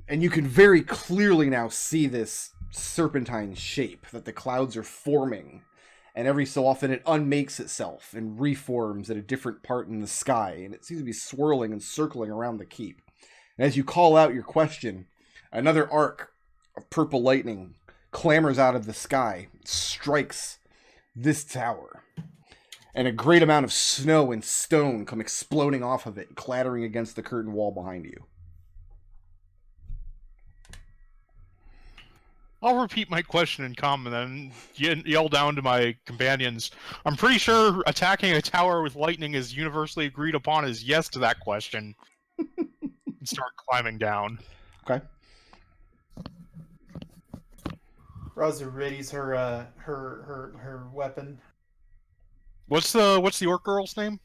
And you can very clearly now see this serpentine shape that the clouds are forming. And every so often it unmakes itself and reforms at a different part in the sky. And it seems to be swirling and circling around the keep. And as you call out your question, another arc of purple lightning clambers out of the sky, strikes this tower. And a great amount of snow and stone come exploding off of it, clattering against the curtain wall behind you. I'll repeat my question in common and yell down to my companions. I'm pretty sure attacking a tower with lightning is universally agreed upon as yes to that question. And start climbing down. Okay. Raazu readies her weapon. What's the orc girl's name?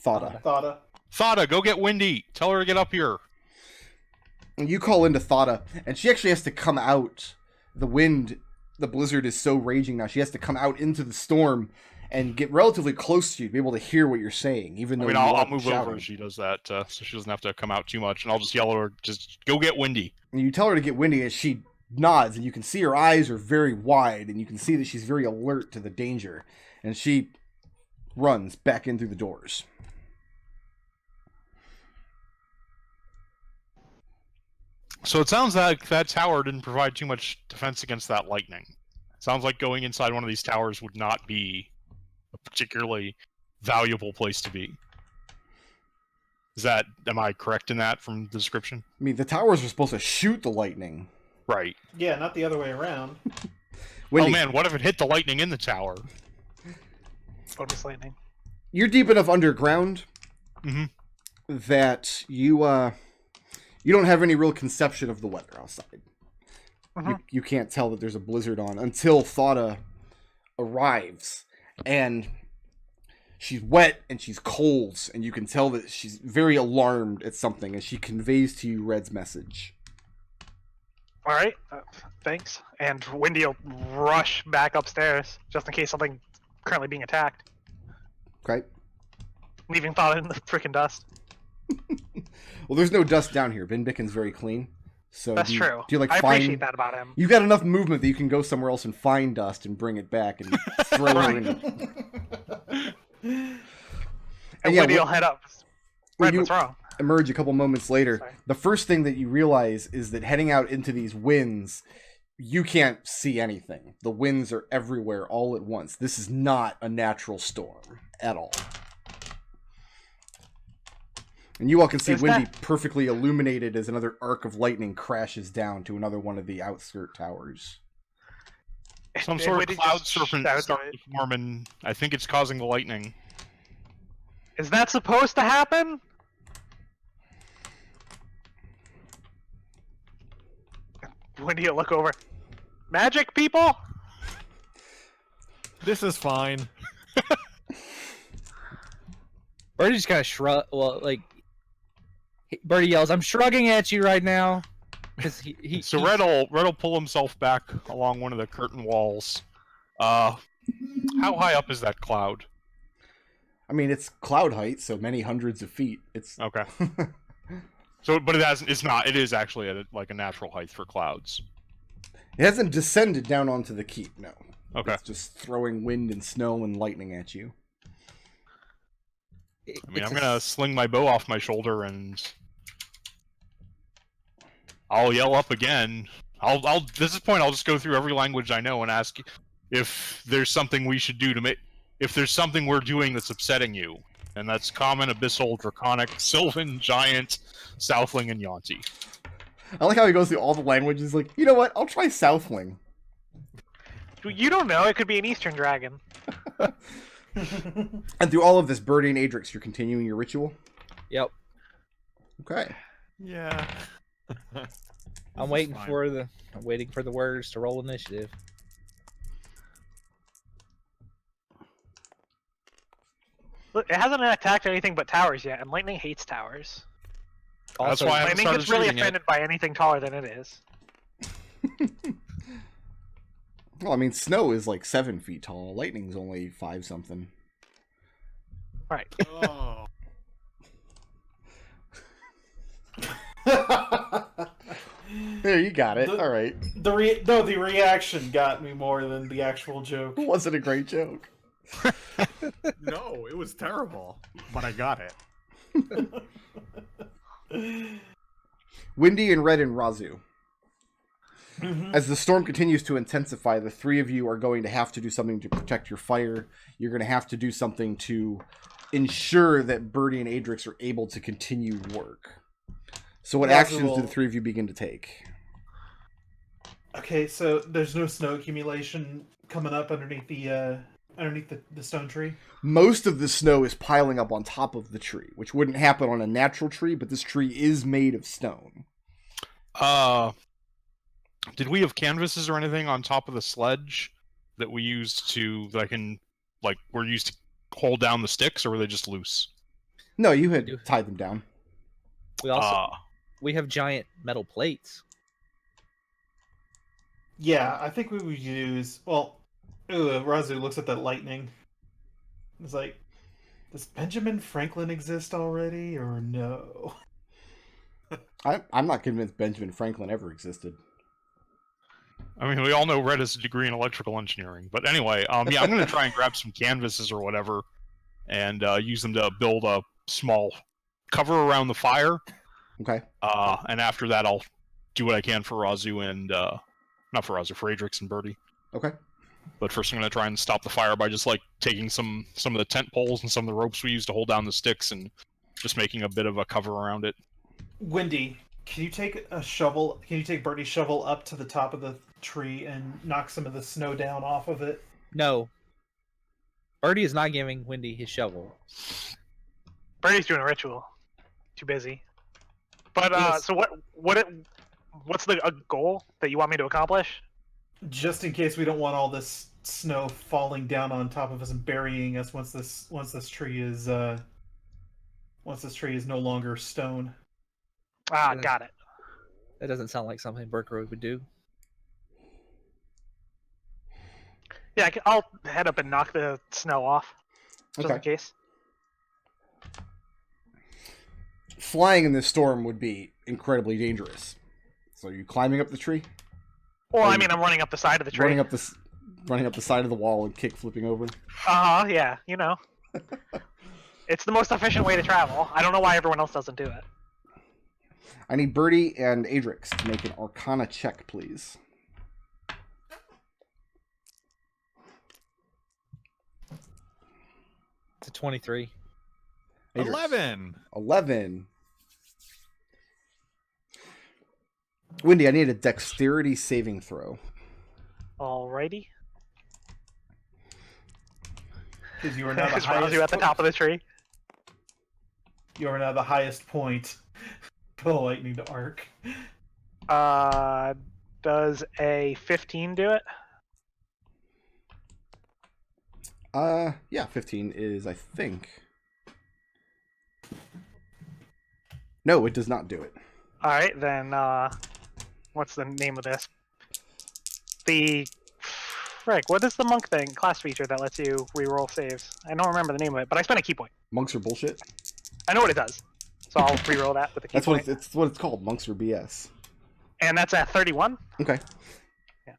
Thada. Thada, go get Windy. Tell her to get up here. And you call into Thada, and she actually has to come out. The wind, the blizzard is so raging now, she has to come out into the storm and get relatively close to you to be able to hear what you're saying, even though I'll move over as she does that, so she doesn't have to come out too much, and I'll just yell at her, just go get Windy. And you tell her to get Windy as she nods, and you can see her eyes are very wide, and you can see that she's very alert to the danger, and she runs back in through the doors. So it sounds like that tower didn't provide too much defense against that lightning. Sounds like going inside one of these towers would not be a particularly valuable place to be. Am I correct in that from the description? I mean, the towers are supposed to shoot the lightning. Right. Yeah, not the other way around. Windy, oh man, what if it hit the lightning in the tower? Bonus lightning. you're deep enough underground that you don't have any real conception of the weather outside. You can't tell that there's a blizzard on until Thada arrives, and she's wet and she's cold, and you can tell that she's very alarmed at something as she conveys to you Red's message. All right, thanks. And Windy will rush back upstairs just in case something currently being attacked. Okay. Leaving Thada in the freaking dust. Well, there's no dust down here. Ben very clean. So That's true. Do you I appreciate that about him. You've got enough movement that you can go somewhere else and find dust and bring it back and throw her in it. And yeah, Windy will head up. Red, what's wrong? Emerge a couple moments later. Sorry. The first thing that you realize is that heading out into these winds, you can't see anything. The winds are everywhere all at once. This is not a natural storm at all. And you all can see Windy perfectly illuminated as another arc of lightning crashes down to another one of the outskirt towers. Some sort of cloud serpent starting to form, and I think it's causing the lightning. Is that supposed to happen? Windy will look over. Magic, people? This is fine. Birdie just kind of shrug. Well, like Birdie yells, "I'm shrugging at you right now." So Red will pull himself back along one of the curtain walls. How high up is that cloud? I mean, it's cloud height, so many hundreds of feet. It's okay. So, but it is actually at like a natural height for clouds. It hasn't descended down onto the keep, no. Okay. It's just throwing wind and snow and lightning at you. I mean, I'm gonna sling my bow off my shoulder and I'll yell up again. At this point, I'll just go through every language I know and ask if there's something we should do if there's something we're doing that's upsetting you. And that's common, abyssal, draconic, sylvan, giant, southling, and Yuan-ti. I like how he goes through all the languages, like, you know what, I'll try southling. You don't know, it could be an eastern dragon. And through all of this, Birdie and Adrex, you're continuing your ritual? Yep. Okay. Yeah. I'm waiting for the words to roll initiative. Look, it hasn't attacked anything but towers yet, and lightning hates towers. That's why I lightning gets really offended by anything taller than it is. Well, I mean, snow is like 7 feet tall. Lightning's only 5 something. Right. There, you got it. All right. The reaction got me more than the actual joke. Wasn't a great joke. No, it was terrible, but I got it. Windy and Red and Raazu. As the storm continues to intensify, the three of you are going to have to do something to protect your fire. You're going to have to do something to ensure that Birdie and Adrex are able to continue work. So what actions do the three of you begin to take? Okay, so there's no snow accumulation coming up underneath the stone tree? Most of the snow is piling up on top of the tree, which wouldn't happen on a natural tree, but this tree is made of stone. Did we have canvases or anything on top of the sledge that we used to, were used to hold down the sticks, or were they just loose? No, you had tied them down. We also we have giant metal plates. Yeah, I think we would use... Well, Raazu looks at that lightning. It's like, does Benjamin Franklin exist already, or no? I'm not convinced Benjamin Franklin ever existed. I mean, we all know Red has a degree in electrical engineering. But anyway, yeah, I'm going to try and grab some canvases or whatever and use them to build a small cover around the fire. Okay. And after that, I'll do what I can for Raazu and... not for Raazu, for Adrex and Birdie. Okay. But first I'm going to try and stop the fire by just, taking some of the tent poles and some of the ropes we use to hold down the sticks and just making a bit of a cover around it. Windy, can you take a shovel? Can you take Birdie's shovel up to the top of the tree and knock some of the snow down off of it? No. Birdie is not giving Windy his shovel. Birdie's doing a ritual. Too busy. But Yes. so what's the goal that you want me to accomplish? Just in case we don't want all this snow falling down on top of us and burying us once this tree is no longer stone. Got it. That doesn't sound like something Burkroyd would do. Yeah, I'll head up and knock the snow off, just in case. Flying in this storm would be incredibly dangerous. So are you climbing up the tree? Well, I mean, I'm running up the side of the tree. Running up the side of the wall and kick flipping over? Yeah, you know. It's the most efficient way to travel. I don't know why everyone else doesn't do it. I need Birdie and Adrex to make an Arcana check, please. It's a 23. Adrex. 11. 11. Windy, I need a dexterity saving throw. Alrighty. Because you are now the Is highest. Raazu at the top of the tree? You are now the highest point for the lightning to arc. Does a 15 do it? Yeah, 15 is, I think. No, it does not do it. Alright, then, what's the name of this? What is the monk thing, class feature that lets you reroll saves? I don't remember the name of it, but I spent a key point. Monks are bullshit? I know what it does. So I'll reroll that with a key That's point. what it's what it's called. Monks are BS. And that's at 31? Okay. Yeah.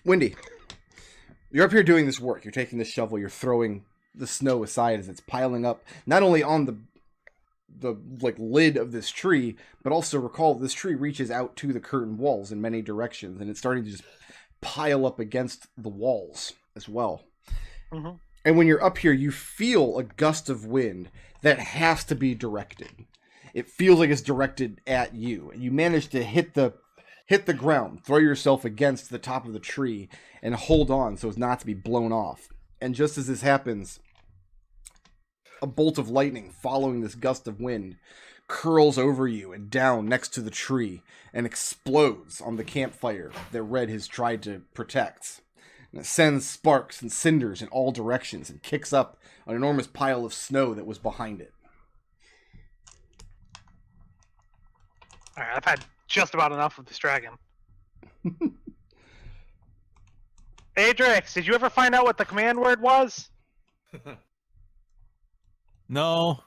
Windy, you're up here doing this work. You're taking this shovel. You're throwing the snow aside as it's piling up, not only on the lid of this tree, but also recall this tree reaches out to the curtain walls in many directions, and it's starting to just pile up against the walls as well. Mm-hmm. And when you're up here, you feel a gust of wind that has to be directed. It feels like it's directed at you, and you manage to hit the ground, throw yourself against the top of the tree, and hold on so as not to be blown off. And just as this happens, a bolt of lightning following this gust of wind curls over you and down next to the tree and explodes on the campfire that Red has tried to protect. And it sends sparks and cinders in all directions and kicks up an enormous pile of snow that was behind it. Alright, I've had just about enough of this dragon. Adrex, did you ever find out what the command word was? No.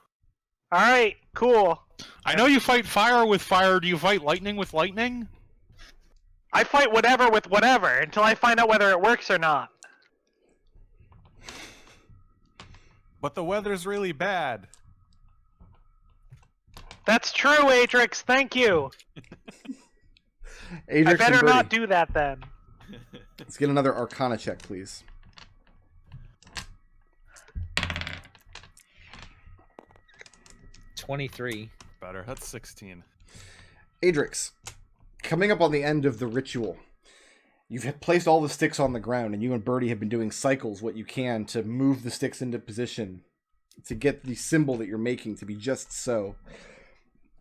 Alright, Cool. I know you fight fire with fire. Do you fight lightning with lightning? I fight whatever with whatever until I find out whether it works or not. But the weather's really bad. That's true, Adrex. Thank you. Adrex I and better Birdie, not do that then. let's get another Arcana check, please. $23. Better. That's 16. Adrex, coming up on the end of the ritual, you've placed all the sticks on the ground, and you and Birdie have been doing cycles what you can to move the sticks into position to get the symbol that you're making to be just so.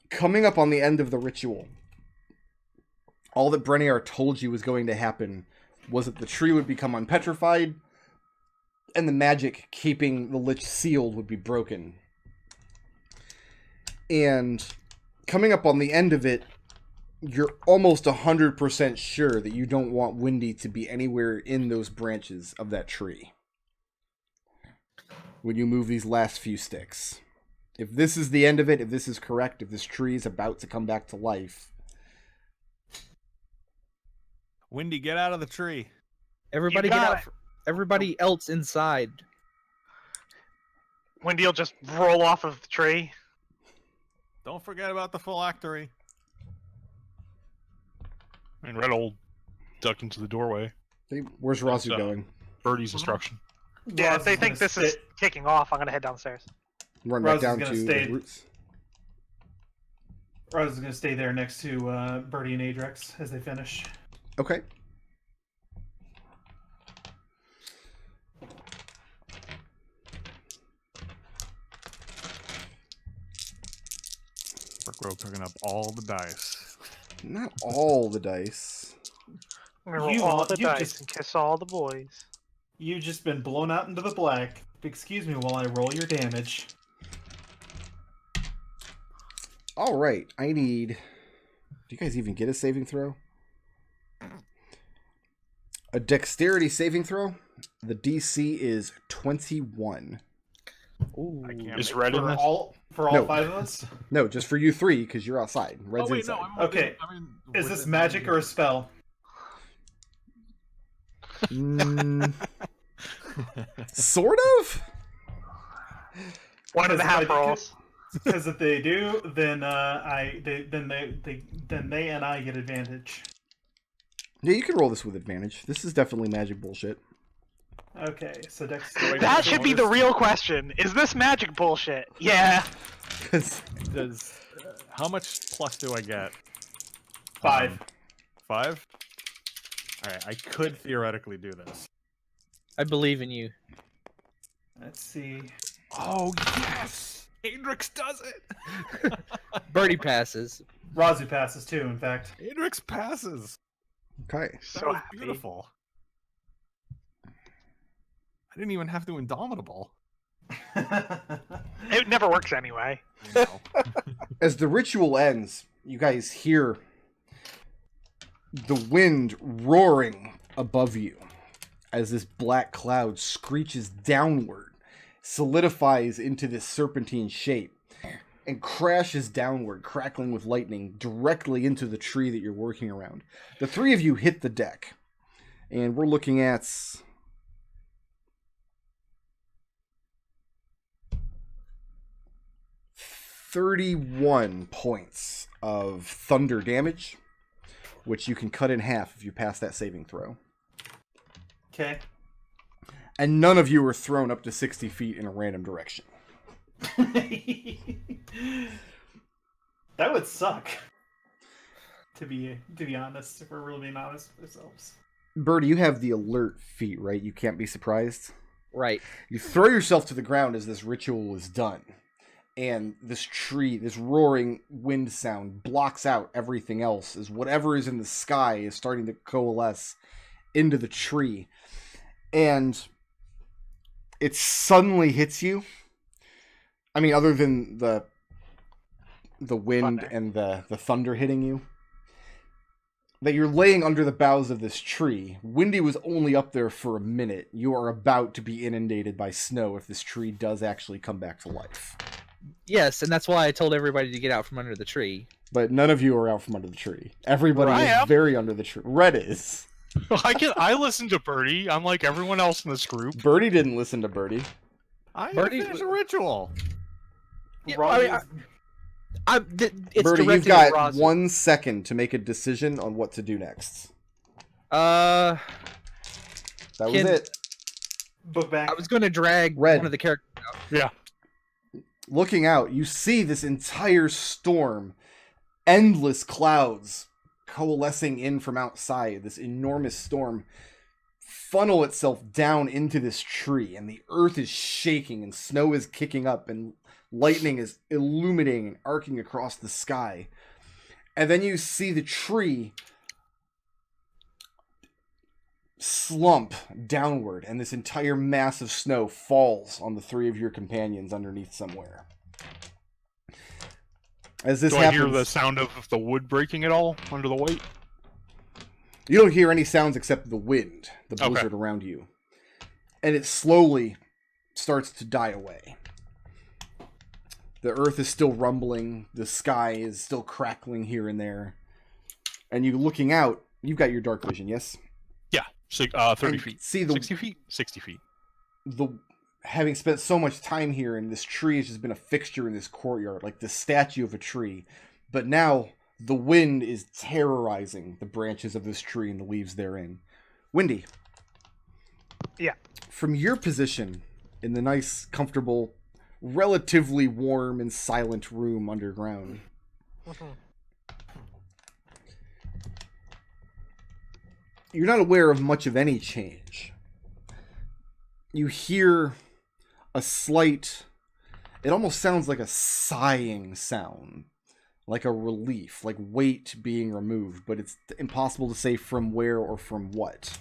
Coming up on the end of the ritual, all that Brenniar told you was going to happen was that the tree would become unpetrified, and the magic keeping the Lich sealed would be broken. And coming up on the end of it, you're almost 100% sure that you don't want Windy to be anywhere in those branches of that tree when you move these last few sticks. If this is the end of it, if this is correct, if this tree is about to come back to life... Windy, get out of the tree. Everybody You get got out. it. Everybody else inside. Wendy will just roll off of the tree. Don't forget about the phylactery. And Red will duck into the doorway. Hey, where's Raazu going? Birdie's instruction. Yeah, if Raazu's they think gonna this is kicking off, I'm gonna head downstairs. Run back Raazu's down gonna to stay. the roots. Raazu's going to stay there next to Birdie and Adrex as they finish. Okay. Brook picking up all the dice. Not all the dice. I'm gonna roll You- all the you dice just- and kiss all the boys. You've just been blown out into the black. Excuse me while I roll your damage. All right, I need... Do you guys even get a saving throw? A dexterity saving throw. The DC is 21. Ooh. I can't Is make Red in For this? all No. 5 of us? No, just for you three, because you're outside. Red's Oh wait, inside. no, I'm Okay. Is this magic or a spell? Sort of? One and a Because half if I do- rolls. Because if they do, then they and I get advantage. Yeah, you can roll this with advantage. This is definitely magic bullshit. Okay, so dexterity. That should be the real question. Is this magic bullshit? Yeah. 'Cause Does how much plus do I get? 5. 5? Alright, I could theoretically do this. I believe in you. Let's see. Oh yes! Adrex does it! Birdie passes. Raazu passes too, in fact. Adrex passes! okay. That So was happy. beautiful. I didn't even have to Indomitable. It never works anyway. No. As the ritual ends, you guys hear the wind roaring above you as this black cloud screeches downward, solidifies into this serpentine shape, and crashes downward, crackling with lightning, directly into the tree that you're working around. The three of you hit the deck, and we're looking at 31 points of thunder damage, which you can cut in half if you pass that saving throw. Okay. And none of you are thrown up to 60 feet in a random direction. That would suck. To be honest, if we're really being honest with ourselves. Birdie, you have the alert feat, right? You can't be surprised. Right. You throw yourself to the ground as this ritual is done. And this tree, this roaring wind sound blocks out everything else as whatever is in the sky is starting to coalesce into the tree. And it suddenly hits you. I mean, other than the wind Thunder. and the thunder hitting you, that you're laying under the boughs of this tree. Windy was only up there for a minute. You are about to be inundated by snow if this tree does actually come back to life. Yes, and that's why I told everybody to get out from under the tree. But none of you are out from under the tree. Everybody I is am. very under the tree. Red is. I listen to Birdie, unlike everyone else in this group. Birdie didn't listen to Birdie. I Birdie- finished a ritual. Yeah, Razu's- it's Birdie, you've directed at got Raazu. 1 second to make a decision on what to do next. Uh, That was Can- it. Book back. I was going to drag Red. one of the characters out. Yeah. Looking out, you see this entire storm, endless clouds coalescing in from outside, this enormous storm funnel itself down into this tree, and the earth is shaking, and snow is kicking up, and lightning is illuminating and arcing across the sky. And then you see the tree slump downward, and this entire mass of snow falls on the 3 of your companions underneath somewhere. As this Do I happens, hear the sound of the wood breaking at all under the weight? you don't hear any sounds except the wind, the Okay. blizzard around you. And it slowly starts to die away. The earth is still rumbling, the sky is still crackling here and there. And you looking out, you've got your dark vision, yes? Yeah, 30 And feet. See the 60 feet? 60 feet. having spent so much time here, and this tree has just been a fixture in this courtyard, like the statue of a tree. But now the wind is terrorizing the branches of this tree and the leaves therein. Windy. Yeah. From your position in the nice, comfortable, relatively warm and silent room underground, you're not aware of much of any change. You hear a slight, it almost sounds like a sighing sound, like a relief, like weight being removed, but it's impossible to say from where or from what.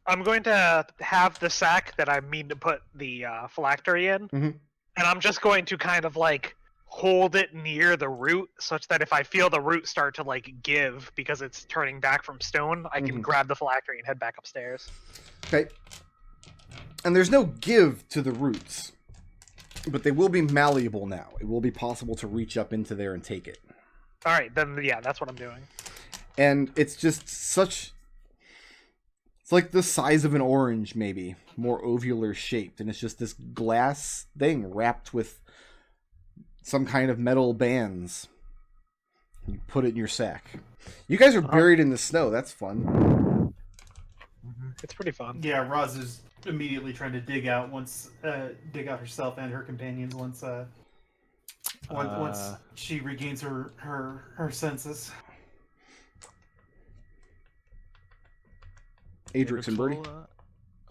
I'm going to have the sack that I mean to put the phylactery in, Mhm. and I'm just going to kind of like hold it near the root, such that if I feel the root start to like give because it's turning back from stone, I can Mhm. grab the phylactery and head back upstairs. Okay. And there's no give to the roots, but they will be malleable now. It will be possible to reach up into there and take it. All right, then yeah, that's what I'm doing. And it's just such, it's like the size of an orange, maybe more ovular shaped, and it's just this glass thing wrapped with some kind of metal bands. You put it in your sack. You guys are buried in the snow. That's fun. It's pretty fun. Yeah, Raazu's immediately trying to dig out herself and her companions once she regains her senses. Adrex and Birdie.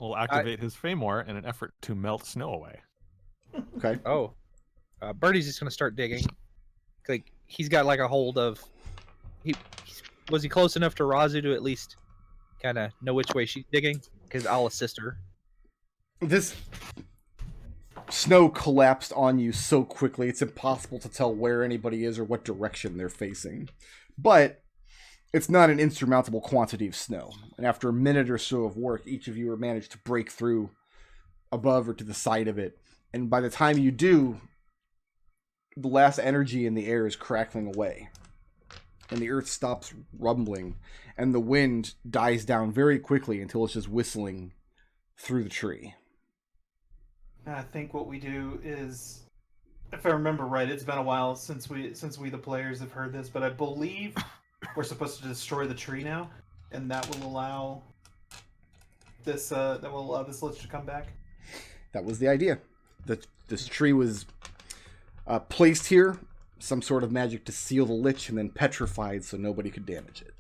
Will activate his Feymore in an effort to melt snow away. Okay. Oh, Birdie's just gonna start digging. Like he's got like a hold of. Was he close enough to Raazu to at least kind of know which way she's digging? Because I'll assist her. This snow collapsed on you so quickly, it's impossible to tell where anybody is or what direction they're facing. But it's not an insurmountable quantity of snow. And after a minute or so of work, each of you have managed to break through above or to the side of it. And by the time you do, the last energy in the air is crackling away. And the earth stops rumbling. And the wind dies down very quickly until it's just whistling through the tree. I think what we do is, if I remember right, it's been a while since we the players have heard this, but I believe we're supposed to destroy the tree now, and that will allow this lich to come back. That was the idea. This tree was placed here, some sort of magic to seal the lich, and then petrified so nobody could damage it.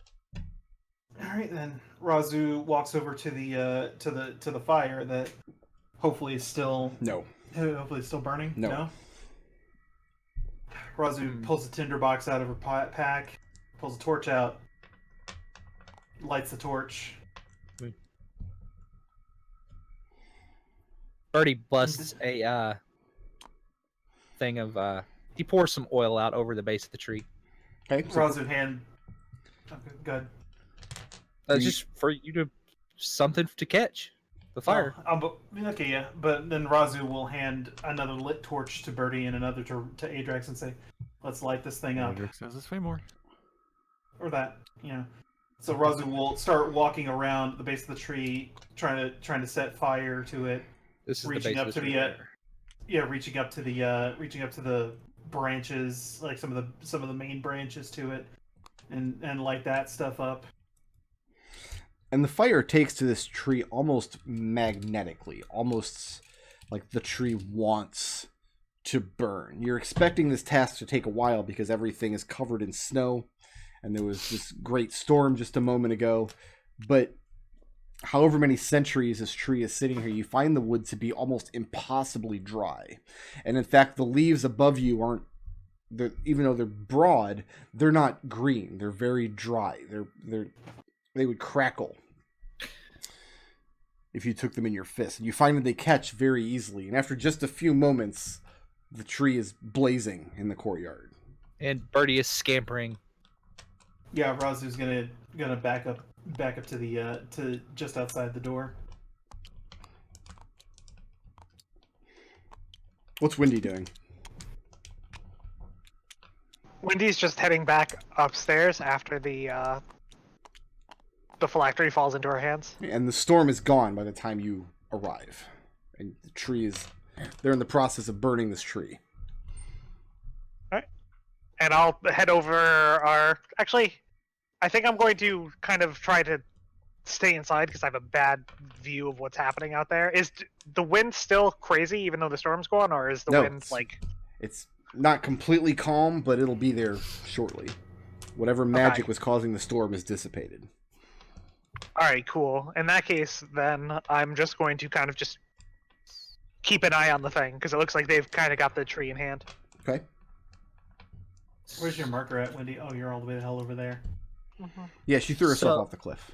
All right, then Raazu walks over to the fire that hopefully is still burning. No. Raazu pulls a tinderbox out of her pack, pulls a torch out, lights the torch. Birdie busts a thing of he pours some oil out over the base of the tree. Okay. So Raazu hand. Okay, good. Just for you to something to catch the fire. Okay, yeah, but then Raazu will hand another lit torch to Birdie and another to Adrex and say, "Let's light this thing up." Adrex says it's way more. Or that, you know. So Raazu will start walking around the base of the tree, trying to set fire to it. This is reaching the up base to of the the reaching up to the branches, like some of the main branches to it, and light that stuff up. And the fire takes to this tree almost magnetically, almost like the tree wants to burn. You're expecting this task to take a while because everything is covered in snow, and there was this great storm just a moment ago. But however many centuries this tree is sitting here, you find the wood to be almost impossibly dry. And in fact, the leaves above you aren't, even though they're broad, they're not green. They're very dry. They would crackle if you took them in your fist. And you find that they catch very easily. And after just a few moments, the tree is blazing in the courtyard. And Birdie is scampering. Yeah, Raazu's gonna back up to the to just outside the door. What's Windy doing? Wendy's just heading back upstairs after the phylactery falls into her hands. And the storm is gone by the time you arrive. And the tree is... They're in the process of burning this tree. Alright. And I'll head over Actually, I think I'm going to kind of try to stay inside because I have a bad view of what's happening out there. Is the wind still crazy even though the storm's gone, or is the wind like... It's not completely calm, but it'll be there shortly. Whatever magic was causing the storm is dissipated. Alright, cool. In that case, then, I'm just going to kind of just keep an eye on the thing, because it looks like they've kind of got the tree in hand. Okay. Where's your marker at, Wendy? Oh, you're all the way the hell over there. Mm-hmm. Yeah, she threw herself off the cliff.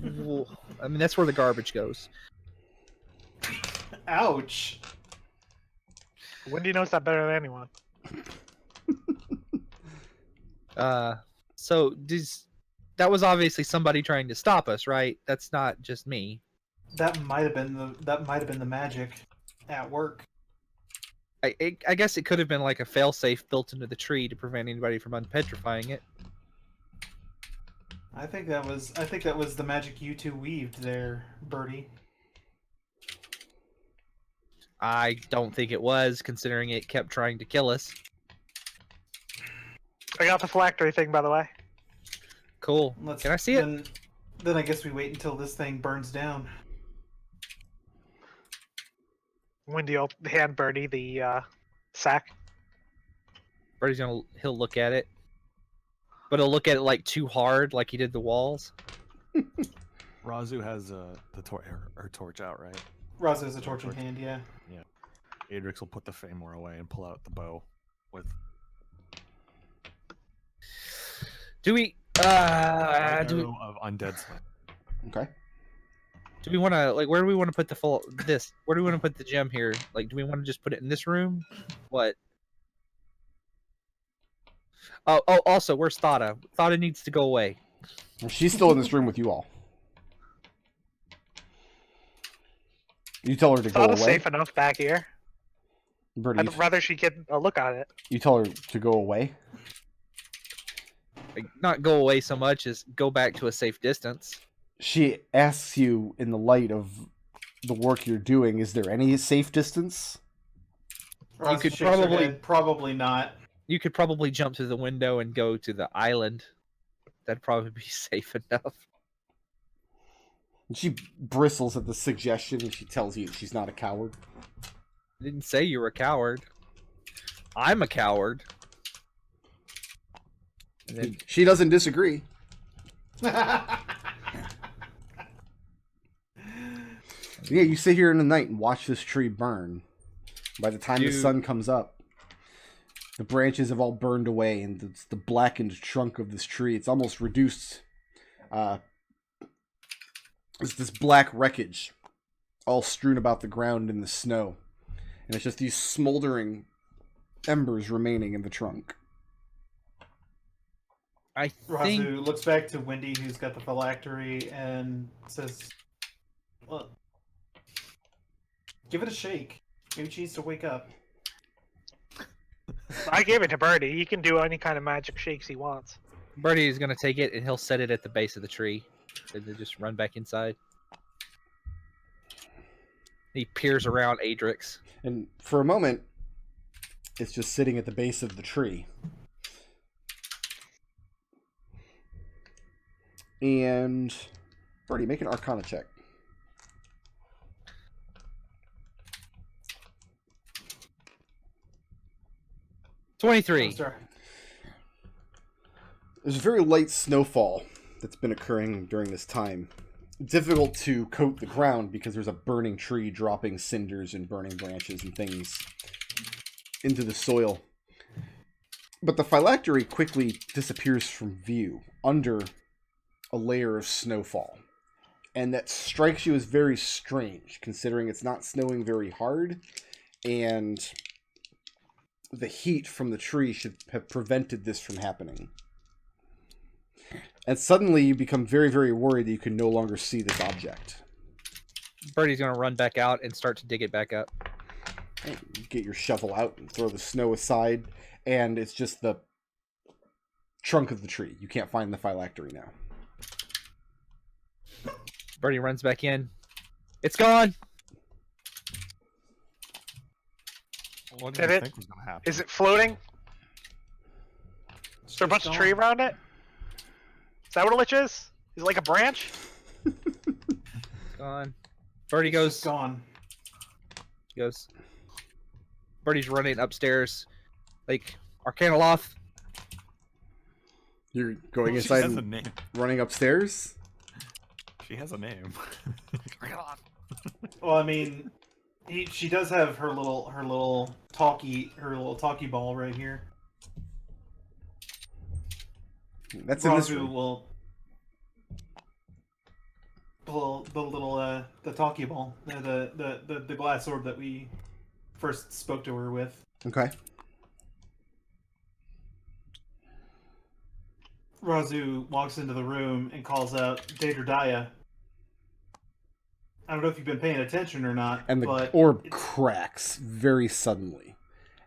Well, I mean, that's where the garbage goes. Ouch! Wendy knows that better than anyone. So that was obviously somebody trying to stop us, right? That's not just me. That might have been the magic at work. I guess it could have been like a failsafe built into the tree to prevent anybody from unpetrifying it. I think that was the magic you two weaved there, Birdie. I don't think it was, considering it kept trying to kill us. I got the phylactery thing, by the way. Cool. Can I see it? Then I guess we wait until this thing burns down. Wendy will hand Birdie the sack. Birdie's he'll look at it. But he'll look at it like too hard, like he did the walls. Raazu has her torch out, right? Raazu has a torch in hand, yeah. Yeah. Adrex will put the Famor away and pull out the bow with... Do we... arrow of undead sling. Okay. Do we want to, like, where do we want to put where do we want to put the gem here? Like, do we want to just put it in this room? What? Oh, also, where's Thada? Thada needs to go away. Well, she's still in this room with you all. You tell her to go away? Thada's safe enough back here. Birdie, I'd rather she get a look at it. you tell her to go away? Like, not go away so much as go back to a safe distance. She asks you in the light of the work you're doing, is there any safe distance? Raazu You could shakes her probably- head, probably not. You could probably jump through the window and go to the island. That'd probably be safe enough. And she bristles at the suggestion and she tells you she's not a coward. I didn't say you were a coward. I'm a coward. And then, She doesn't disagree. Yeah, you sit here in the night and watch this tree burn. By the time the sun comes up, the branches have all burned away, and it's the blackened trunk of this tree. It's almost reduced. It's this black wreckage, all strewn about the ground in the snow, and it's just these smoldering embers remaining in the trunk. I think Raazu looks back to Wendy, who's got the phylactery, and says, "Well, Give it a shake. Maybe she needs to wake up. I gave it to Birdie. He can do any kind of magic shakes he wants. Birdie is going to take it and he'll set it at the base of the tree. And then just run back inside. He peers around Adrex. And for a moment, it's just sitting at the base of the tree. And Birdie, make an Arcana check. $23. There's a very light snowfall that's been occurring during this time. Difficult to coat the ground because there's a burning tree dropping cinders and burning branches and things into the soil. But the phylactery quickly disappears from view under a layer of snowfall. And that strikes you as very strange, considering it's not snowing very hard, and the heat from the tree should have prevented this from happening. And suddenly you become very, very worried that you can no longer see this object. Birdie's going to run back out and start to dig it back up. You get your shovel out and throw the snow aside, and it's just the trunk of the tree. You can't find the phylactery now. Birdie runs back in. It's gone! What Did do you it? think was going to happen? Is it floating? Is there a bunch of tree around it? Is that what a lich is? Is it like a branch? It's gone. Birdie It's goes. just gone. Goes. Birdie's running upstairs. Like, Arcana Loft. You're going She inside has a and name. running upstairs? She has a name. Well, I mean, she does have her little talkie ball right here. That's in this Raazu room. will the talkie ball, the glass orb that we first spoke to her with. Okay. Raazu walks into the room and calls out Daedradaya. I don't know if you've been paying attention or not, And the but orb cracks very suddenly.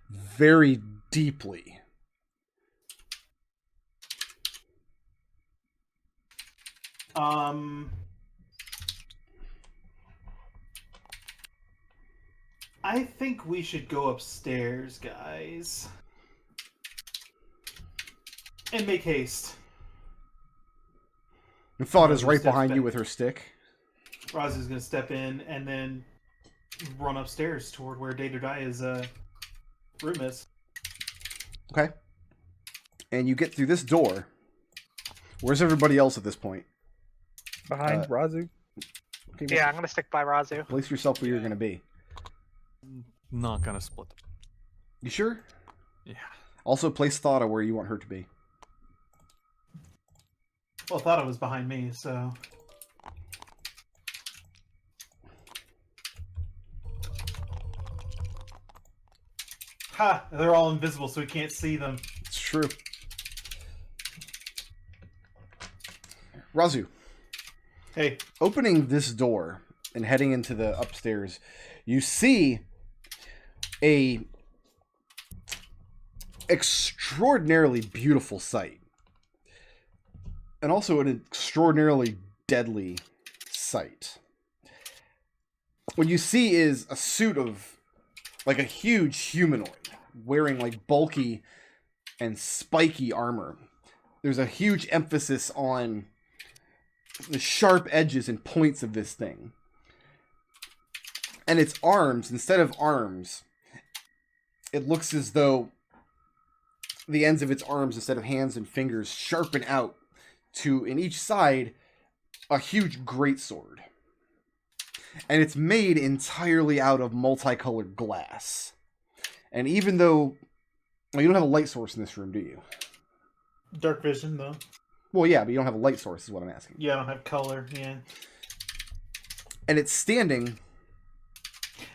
Very deeply. I think we should go upstairs, guys. And make haste. And Thought is Raazu right steps behind you back. with her stick. Raazu's gonna step in and then run upstairs toward where Daedradaya's room is. Okay. And you get through this door. Where's everybody else at this point? Behind Raazu. Okay, Yeah, I'm gonna stick by Raazu. place yourself where you're going to be. Not going to split them. You sure? Yeah. Also, place Thought where you want her to be. Well, I thought it was behind me, so. Ha! They're all invisible, so we can't see them. It's true. Raazu, Hey, opening this door and heading into the upstairs, you see a extraordinarily beautiful sight. And also an extraordinarily deadly sight. What you see is a suit of, like, a huge humanoid wearing, like, bulky and spiky armor. There's a huge emphasis on the sharp edges and points of this thing. And its arms, instead of arms, it looks as though the ends of its arms, instead of hands and fingers, sharpen out to, in each side, a huge greatsword. And it's made entirely out of multicolored glass. And even though... Well, you don't have a light source in this room, do you? dark vision, though. Well, yeah, but you don't have a light source, is what I'm asking. Yeah, I don't have color, yeah. And it's standing...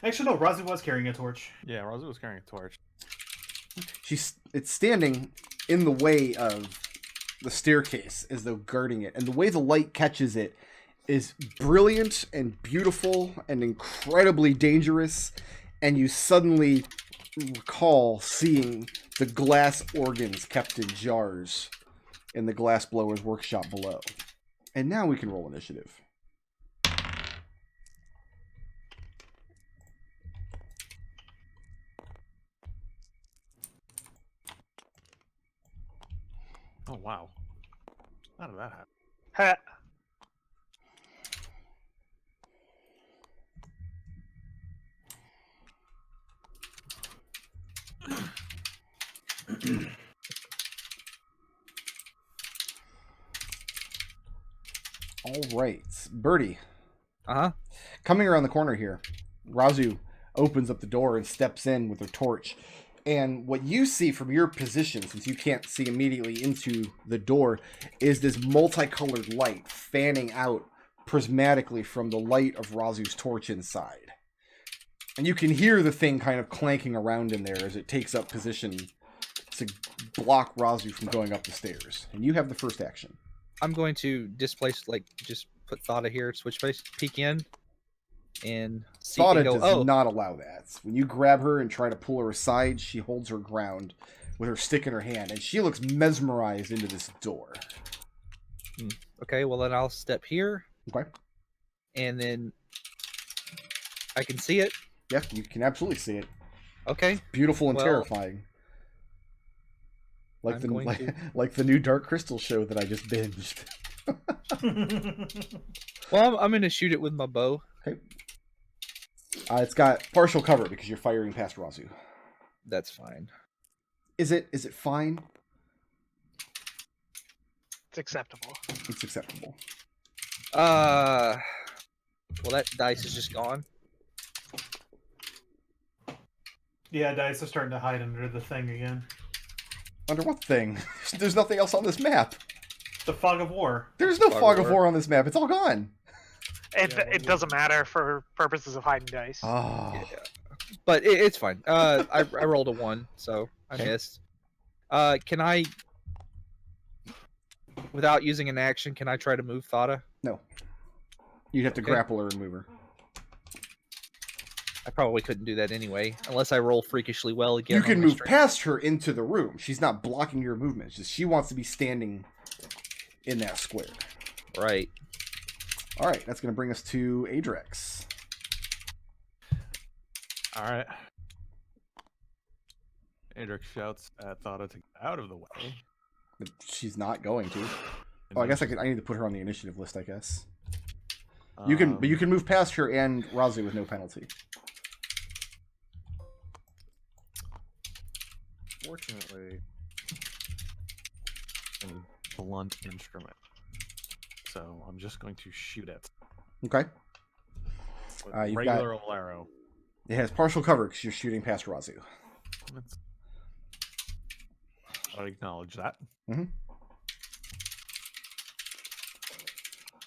Actually, no, Raazu was carrying a torch. Yeah, Raazu was carrying a torch. It's standing in the way of the staircase, as though guarding it. And the way the light catches it, is brilliant and beautiful and incredibly dangerous, and you suddenly recall seeing the glass organs kept in jars in the glassblower's workshop below. And now we can roll initiative. Oh, wow. How did that happen? Ha. All right, Birdie. Uh-huh. Coming around the corner here, Raazu opens up the door and steps in with her torch. And what you see from your position, since you can't see immediately into the door, is this multicolored light fanning out prismatically from the light of Raazu's torch inside. And you can hear the thing kind of clanking around in there as it takes up position to block Raazu from going up the stairs. And you have the first action. I'm going to displace, like, just put Thada here, switch place, peek in, and see Saudade and go, does oh, not allow that. When you grab her and try to pull her aside, she holds her ground with her stick in her hand, and she looks mesmerized into this door. okay, well then I'll step here, Okay? and then I can see it. Yeah, you can absolutely see it. Okay, Beautiful and Well, terrifying. Like I'm going to- like the new Dark Crystal show that I just binged. well, I'm going to shoot it with my bow. Okay. It's got partial cover because you're firing past Raazu. That's fine. Is it fine? It's acceptable. It's acceptable. Well, that dice is just gone. Yeah, dice are starting to hide under the thing again. Under what thing? There's nothing else on this map. The fog of war. There's no Fog of fog of war. war on this map. It's all gone. It doesn't matter for purposes of hiding dice. Ah. Yeah. But it's fine. I rolled a 1, so I Okay. missed. Can I, without using an action, can I try to move Thada? No. You'd have to Okay. grapple her and move her. I probably couldn't do that anyway, unless I roll freakishly well again. You on can my move strength. past her into the room. She's not blocking your movement. It's just she wants to be standing in that square. Right. All right, that's going to bring us to Adrex. All right. Adrex shouts at Thada to get out of the way. But she's not going to. and Oh, I then guess I need to put her on the initiative list. I guess you can, but you can move past her and Raazu with no penalty. Fortunately, a blunt instrument. So I'm just going to shoot it Okay, with You've regular old arrow. it has partial cover because you're shooting past Raazu. I acknowledge that. Mhm.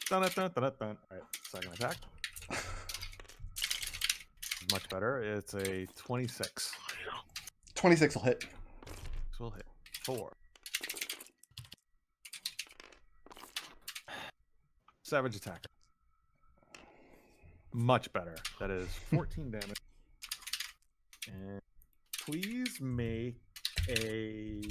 Dun, dun, dun, dun, dun. All right, second attack. Much better. It's a 26. 26 will hit. This will hit 4. Savage attacker. Much better. That is 14 damage. And please make a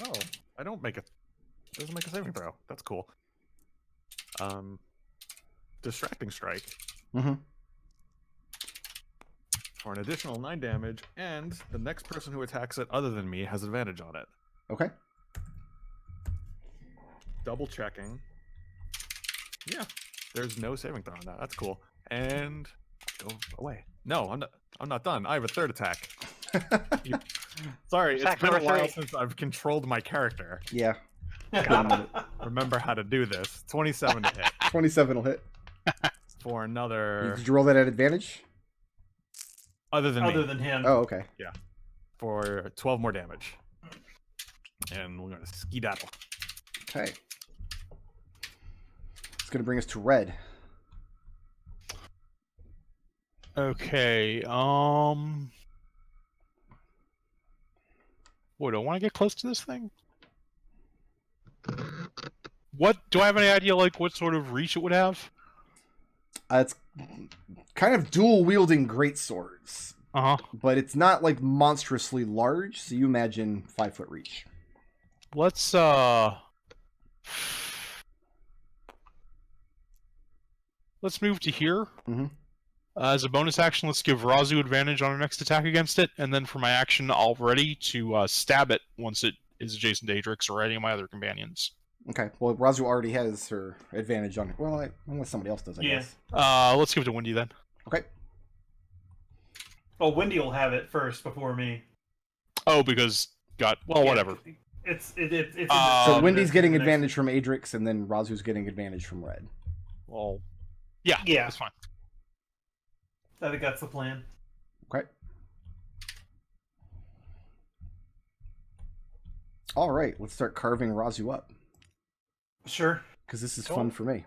oh, I don't make it. Doesn't make a saving throw. That's cool. Distracting strike Mm-hmm. for an additional 9 damage, and the next person who attacks it other than me has advantage on it. Okay. Double checking. Yeah, there's no saving throw on that. That's cool. And go away. No, I'm not done. I have a third attack. Sorry, Attack it's been a number while 3. since I've controlled my character. Yeah, Remember how to do this. 27 to hit 27 will hit. for another Did you roll that at advantage? other than Other me than him. Oh, okay. for 12 more damage. And we're gonna skedaddle. Okay. It's going to bring us to Red. Okay. Boy, do I want to get close to this thing? What do I have any idea? Like what sort of reach it would have? It's kind of dual wielding great swords, but it's not like monstrously large. So you imagine 5-foot reach. Let's move to here. Mm-hmm. As a bonus action, let's give Raazu advantage on our next attack against it, and then for my action, I'll ready to stab it once it is adjacent to Adrex or any of my other companions. Okay. Well, Raazu already has her advantage on it. Well, unless somebody else does, I guess. Let's give it to Windy then. Okay. Oh, Wendy will have it first before me. Oh, because whatever. It's So Wendy's getting advantage from Adrex, and then Razu's getting advantage from Red. Well, yeah, that's fine. I think that's the plan. Okay. All right, let's start carving Raazu up. Sure. Because this is fun for me.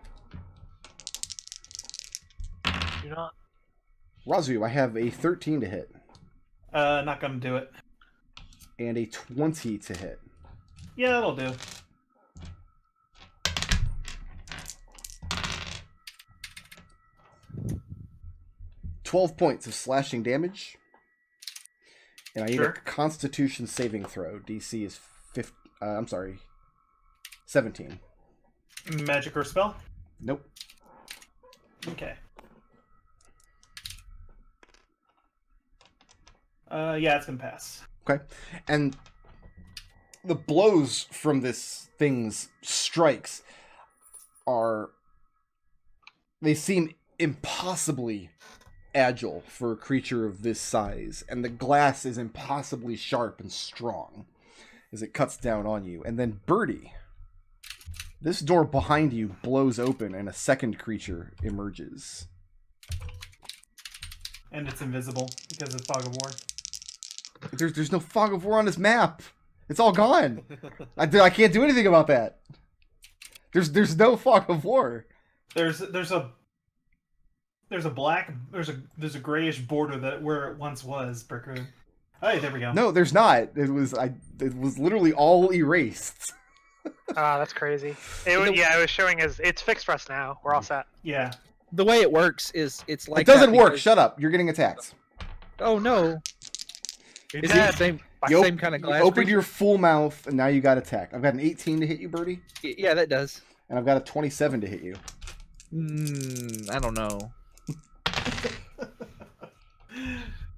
Do not. Raazu, I have a 13 to hit. Not gonna do it. And a 20 to hit. Yeah, that'll do. $12 points of slashing damage. And I need Sure. a Constitution saving throw. DC is 17. Magic or spell? Nope. Okay. Yeah, it's gonna pass. Okay. And the blows from this thing's strikes they seem impossibly agile for a creature of this size, and the glass is impossibly sharp and strong as it cuts down on you. And then Birdie, this door behind you blows open and a second creature emerges. And it's invisible because of Fog of War. There's no Fog of War on this map. It's all gone. I can't do anything about that. There's no Fog of War. There's a grayish border that where it once was, Brickroom. Hey, there we go. No, there's not. It was literally all erased. That's crazy. It was showing as it's fixed for us now. We're all set. Yeah. The way it works is it's like It doesn't that work. because- Shut up. You're getting attacked. Oh no! You're Is it dead. the same You same kind of glass? Open creature? your full mouth, and now you got attacked. I've got an 18 to hit you, Birdie, Yeah, that does. and I've got a 27 to hit you. I don't know.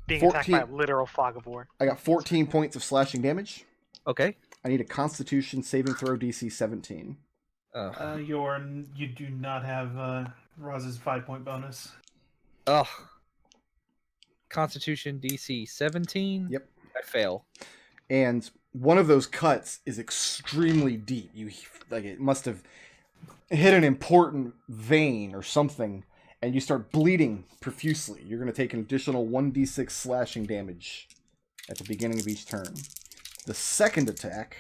Being attacked by 14. a literal fog of war. I got 14 points of slashing damage. Okay. I need a Constitution saving throw DC 17. You do not have Roz's 5-point bonus. Ugh. Constitution DC 17. Yep. I fail. And one of those cuts is extremely deep. It must have hit an important vein or something, and you start bleeding profusely. You're going to take an additional 1d6 slashing damage at the beginning of each turn. The second attack,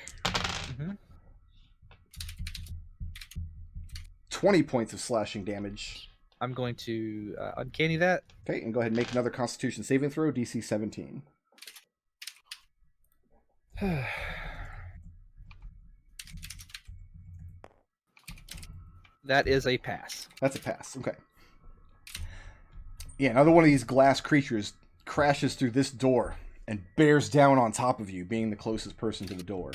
20 points of slashing damage. I'm going to uncanny that. Okay, and go ahead and make another Constitution saving throw, DC 17. That is a pass. That's a pass. Okay. Yeah, another one of these glass creatures crashes through this door and bears down on top of you, being the closest person to the door.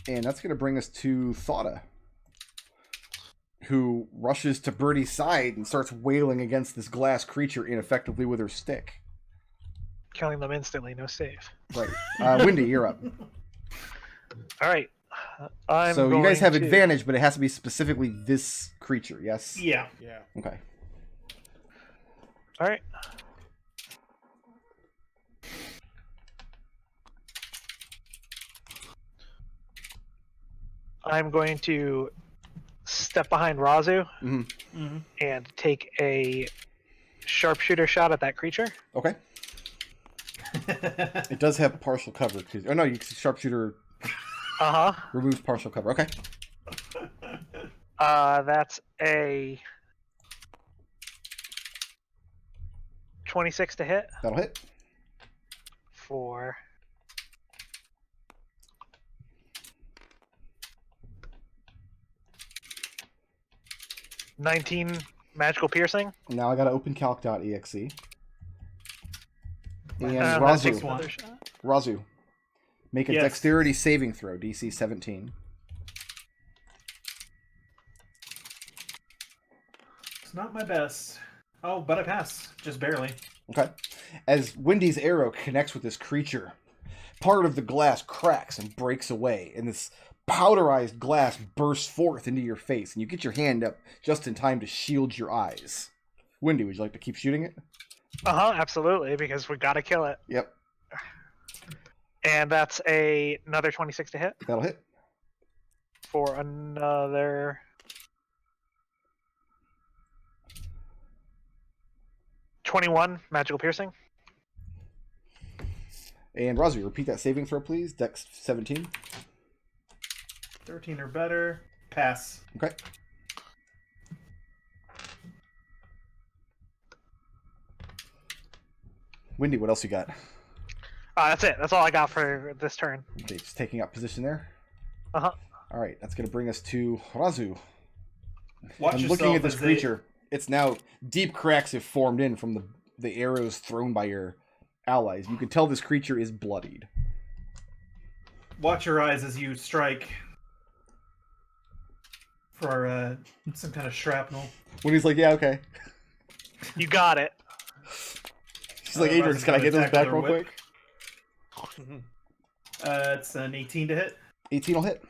And that's going to bring us to Thoughta, who rushes to Birdie's side and starts wailing against this glass creature ineffectively with her stick. Killing them instantly, no save. Right. Windy, you're up. All right. So you guys have advantage, but it has to be specifically this creature, yes? Yeah. Yeah. Okay. All right. I'm going to step behind Raazu and take a sharpshooter shot at that creature. Okay. It does have partial cover. Oh no, sharpshooter removes partial cover. Okay. That's a 26 to hit That'll hit. for 19 magical piercing. Now I gotta open calc.exe. And That takes Raazu. another shot. Raazu. Make a Yes. dexterity saving throw, DC 17. It's not my best. Oh, but I pass. Just barely. Okay. As Wendy's arrow connects with this creature, part of the glass cracks and breaks away, and this powderized glass bursts forth into your face, and you get your hand up just in time to shield your eyes. Wendy, would you like to keep shooting it? Absolutely, because we gotta kill it. Yep. And that's another 26 to hit That'll hit. for another 21 magical piercing. And Raazu, repeat that saving throw, please. Dex 17. 13 or better. Pass. Okay. Wendy, what else you got? That's it. That's all I got for this turn. Okay, just taking up position there. Uh-huh. All right, that's going to bring us to Raazu. Watch I'm yourself looking at this as creature. It's now deep cracks have formed in from the arrows thrown by your allies. You can tell this creature is bloodied. Watch your eyes as you strike for some kind of shrapnel. When he's like, yeah, okay. You got it. She's like, Raazu's Adrex, can I gonna get those attack back with real her whip. quick? It's an 18 to hit. 18 will hit.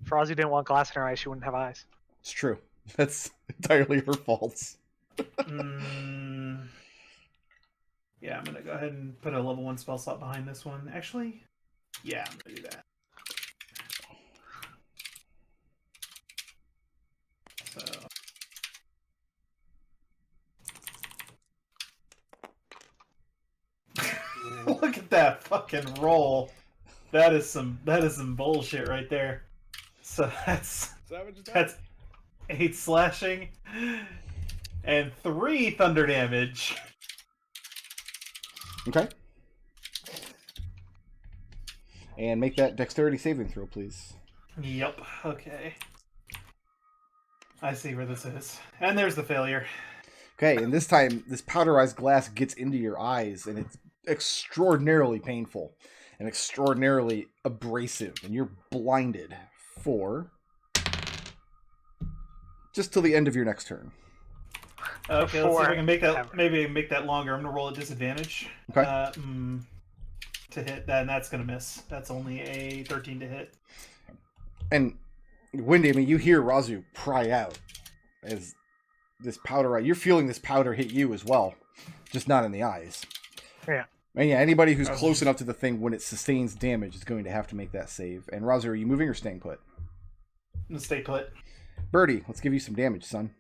If Raazu didn't want glass in her eyes, she wouldn't have eyes. It's true. That's entirely her fault. Yeah, I'm going to go ahead and put a level 1 spell slot behind this one. Actually, yeah, I'm going to do that. So... Look at that fucking roll. That is some bullshit right there. So that's 8 slashing and 3 thunder damage. Okay. And make that dexterity saving throw, please. Yep. Okay. I see where this is. And there's the failure. Okay, and this time, this powderized glass gets into your eyes, and it's extraordinarily painful and extraordinarily abrasive, and you're blinded for just till the end of your next turn. Okay, let's see if I can make that. Maybe make that longer. I'm gonna roll at disadvantage. Okay. To hit that, and that's gonna miss. That's only a 13 to hit. And Wendy, I mean, you hear Raazu pry out as this powder. You're feeling this powder hit you as well, just not in the eyes. Yeah. And yeah, anybody who's close enough to the thing when it sustains damage is going to have to make that save. And Raazu, are you moving or staying put? I'm gonna stay put. Birdie, let's give you some damage, son.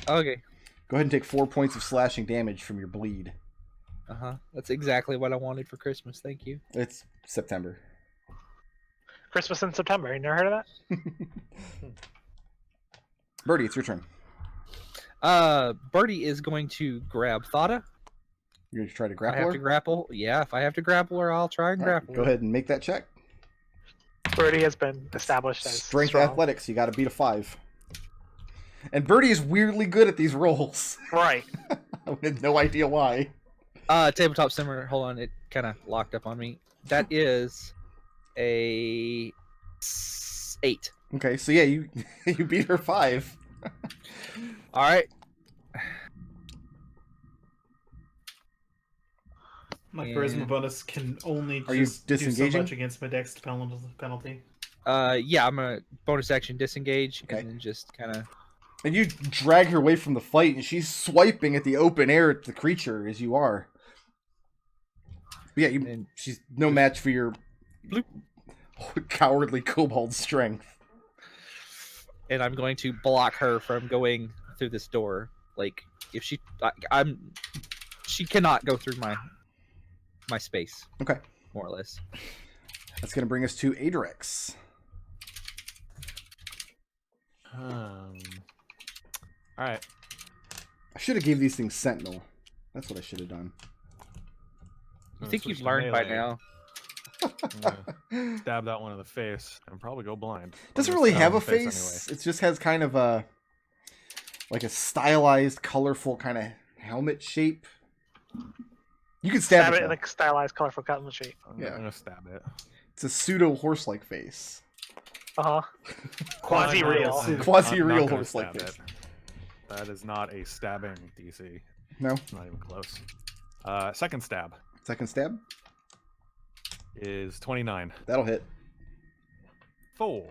Okay. Go ahead and take 4 points of slashing damage from your bleed. That's exactly what I wanted for Christmas. Thank you. It's September. Christmas in September. You never heard of that? Birdie, it's your turn. Birdie is going to grab Thada. You're going to try to I grapple have her? to grapple. Yeah, if I have to grapple her, I'll try and All right, grapple. go her. ahead and make that check. Birdie has been established as Strength strong. athletics, you got to beat a 5. And Birdie is weirdly good at these rolls. Right. I have no idea why. Tabletop simmer. Hold on, it kind of locked up on me. That is a 8. Okay, so yeah, you you beat her 5. All right. My And- charisma bonus can only Are you just do so disengaging? much against my dex penalty. Yeah, I'm gonna bonus action disengage Okay. and then just kind of. And you drag her away from the fight, and she's swiping at the open air at the creature as you are. But yeah, And- she's no match for your cowardly kobold strength. And I'm going to block her from going through this door. Like, if she, she cannot go through my space. Okay. More or less. That's going to bring us to Adrex. All right. I should have gave these things Sentinel. That's what I should have done. You think you've learned by now? Stab that one in the face and probably go blind. Doesn't I'm really gonna have a stab him in the face. It just has kind of a like a stylized, colorful kind of helmet shape. You can stab, Stab it it. in Though. a stylized, colorful cut shape. anyway. Yeah. I'm gonna stab it. It's a pseudo horse-like face. Uh huh. Quasi real. I'm Quasi-real not gonna horse-like stab face. it. That is not a stabbing DC. No. Not even close. Second stab Second stab. is 29. That'll hit. 4.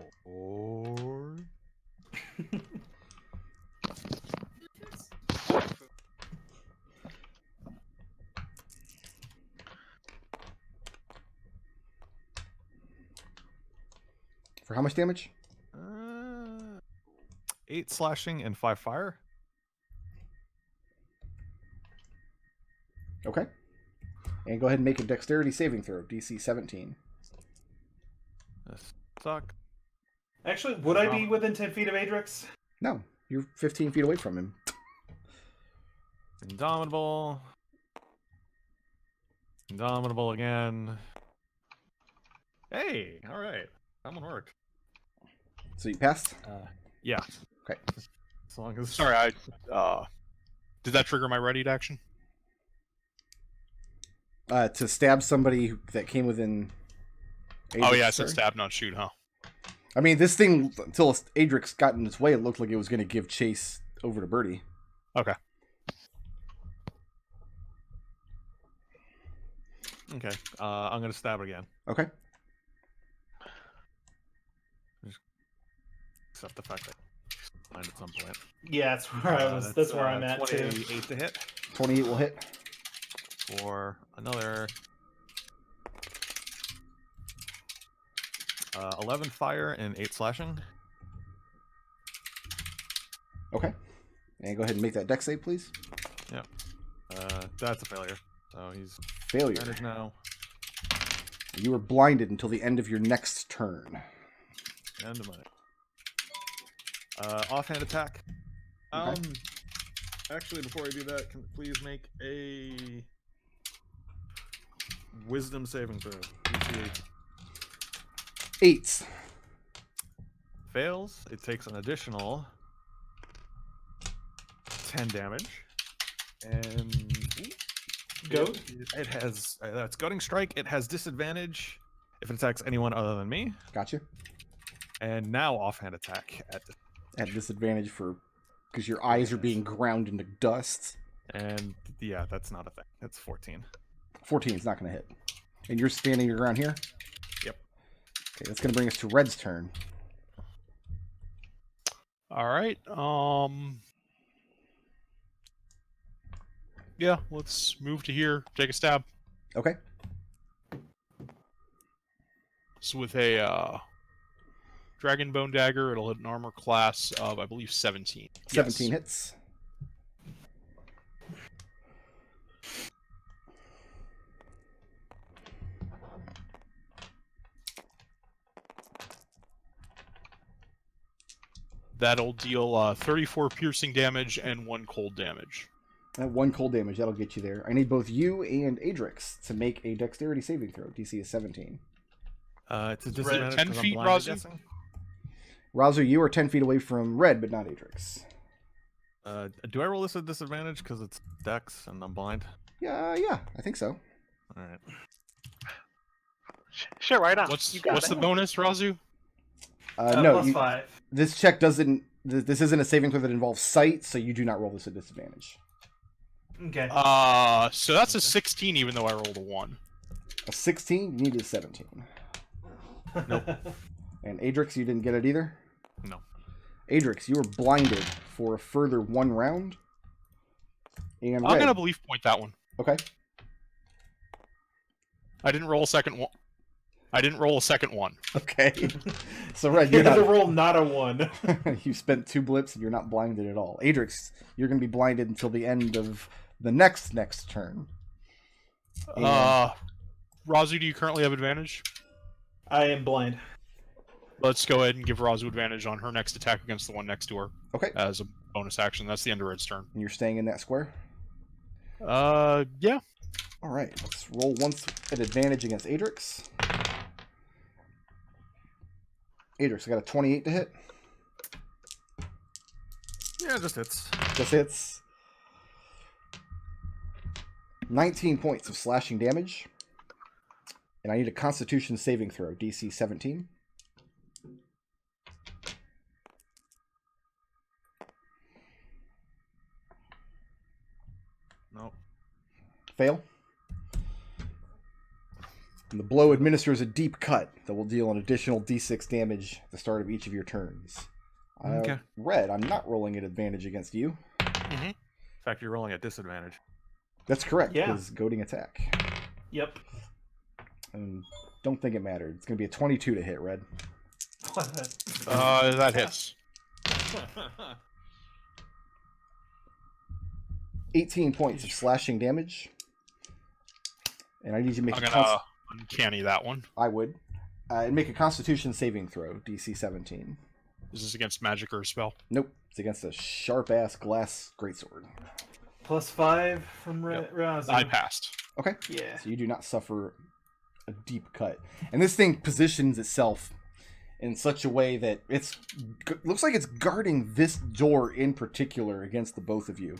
For how much damage? 8 slashing and 5 fire. Okay. And go ahead and make a dexterity saving throw. DC 17. This suck. Actually, would I be within 10 feet of Adrex? No, you're 15 feet away from him. Indomitable. Indomitable again. Hey, all right. That one worked. So you passed? Yeah. Okay. As long as Sorry, I did that trigger my ready to action? To stab somebody that came within... Oh yeah, I Adrix, said sorry? stab, not shoot, huh? I mean, this thing, until Adrix got in its way, it looked like it was going to give chase over to Birdie. Okay. Okay. I'm gonna stab it again. Okay. Except the fact that it's blind at some point. Yeah, that's where I was. That's where I'm at too. 28 to hit 28 will hit. for another 11 fire and 8 slashing. Okay. And go ahead and make that dex save, please. That's a failure. So he's Failure. advantage now. You are blinded until the end of your next turn. End of money. Offhand attack. Okay. Actually, before I do that, can please make a wisdom saving throw. DC 8. fails. It takes an additional 10 damage. And Goat? it has that's Goading Strike. It has disadvantage if it attacks anyone other than me. Gotcha. And now offhand attack At disadvantage for... because your eyes are being ground into dust. and yeah, that's not a thing. That's 14. 14 is not going to hit. And you're standing your ground here? Yep. Okay, that's going to bring us to Red's turn. All right. Yeah, let's move to here. Take a stab. Okay. So with a Dragon Bone Dagger, it'll hit an armor class of, I believe, 17. 17 Yes. hits. That'll deal 34 piercing damage and 1 cold damage. 1 cold damage, that'll get you there. I need both you and Adrix to make a dexterity saving throw. DC is 17. It's a disadvantage 10 'cause I'm feet, blind, I'm Raazu? guessing. Raazu, you are 10 feet away from Red, but not Adrix. Do I roll this at disadvantage because it's Dex and I'm blind? Yeah, I think so. All right. Sure, why not? What's You got the it. bonus, Razu? No, plus 5. this check doesn't... This isn't a saving throw that involves sight, so you do not roll this at disadvantage. Okay. So that's a 16, even though I rolled a 1. A 16, you need a 17. Nope. And Adrix, you didn't get it either? No. Adrix, you are blinded for a further 1 round. And I'm Red. gonna belief point that one. Okay. I didn't roll a second one. I didn't roll a second one. Okay. So Red, You you're had to not... roll not a 1. You spent 2 blips and you're not blinded at all. Adrix, you're going to be blinded until the end of the next turn. And- Razu, do you currently have advantage? I am blind. Let's go ahead and give Raazu advantage on her next attack against the one next to her Okay. as a bonus action. That's the end of Red's turn. And you're staying in that square? Yeah. All right. Let's roll once at advantage against Adrex. Adrex, I got a 28 to hit. Yeah, just hits. Just hits. 19 points of slashing damage. And I need a Constitution saving throw, DC 17. Nope. Fail. And the blow administers a deep cut that will deal an additional d6 damage at the start of each of your turns. Okay. Red, I'm not rolling at advantage against you. Mm-hmm. In fact, you're rolling at disadvantage. That's correct, Yeah. because goading attack. Yep. And don't think it mattered. It's going to be a 22 to hit, Red. That hits. 18 points of slashing damage. And I need you to make I'm a gonna uncanny that one. I would. And make a Constitution saving throw, DC 17. Is this against magic or a spell? Nope. It's against a sharp-ass glass greatsword. +5 from Yep. Raazu. I passed. Okay. Yeah. So you do not suffer a deep cut. And this thing positions itself in such a way that looks like it's guarding this door in particular against the both of you.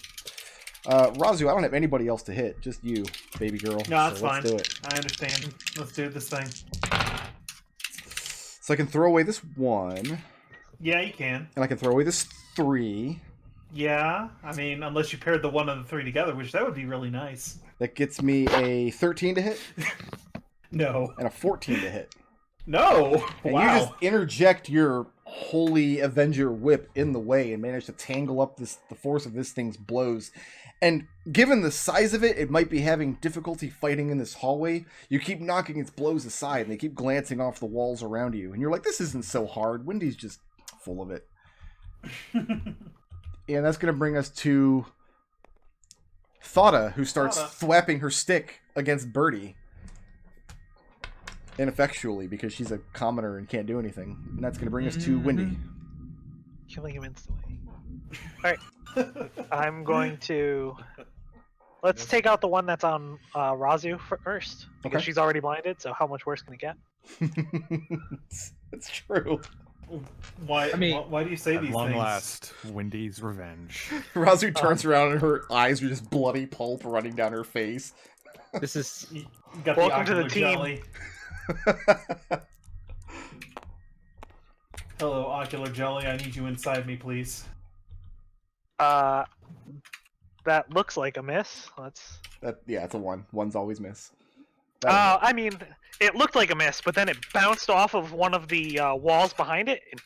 Raazu, I don't have anybody else to hit. Just you, baby girl. No, that's so fine. let's do it. I understand. Let's do this thing. So I can throw away this 1. Yeah, you can. And I can throw away this 3. Yeah, I mean, unless you paired the 1 and the 3 together, which that would be really nice. That gets me a 13 to hit No. and a 14 to hit. No! And Wow. you just interject your holy Avenger whip in the way and manage to tangle up the force of this thing's blows. And given the size of it, it might be having difficulty fighting in this hallway. You keep knocking its blows aside, and they keep glancing off the walls around you. And you're like, this isn't so hard. Wendy's just full of it. And that's going to bring us to Thada, who starts thwapping her stick against Birdie. Ineffectually, because she's a commoner and can't do anything. And that's going to bring us to Wendy. Killing him instantly. Alright. I'm going to... Let's take out the one that's on Raazu first. Because Okay. she's already blinded, so how much worse can it get? It's true. Why, I mean, why do you say At these long things? last, Wendy's revenge. Raazu turns around and her eyes are just bloody pulp running down her face. This is You got Welcome to the ocular team. jelly. Hello, ocular jelly. I need you inside me, please. That looks like a miss. Let's... Yeah, it's a 1. 1's always miss. I mean, it looked like a miss, but then it bounced off of one of the walls behind it and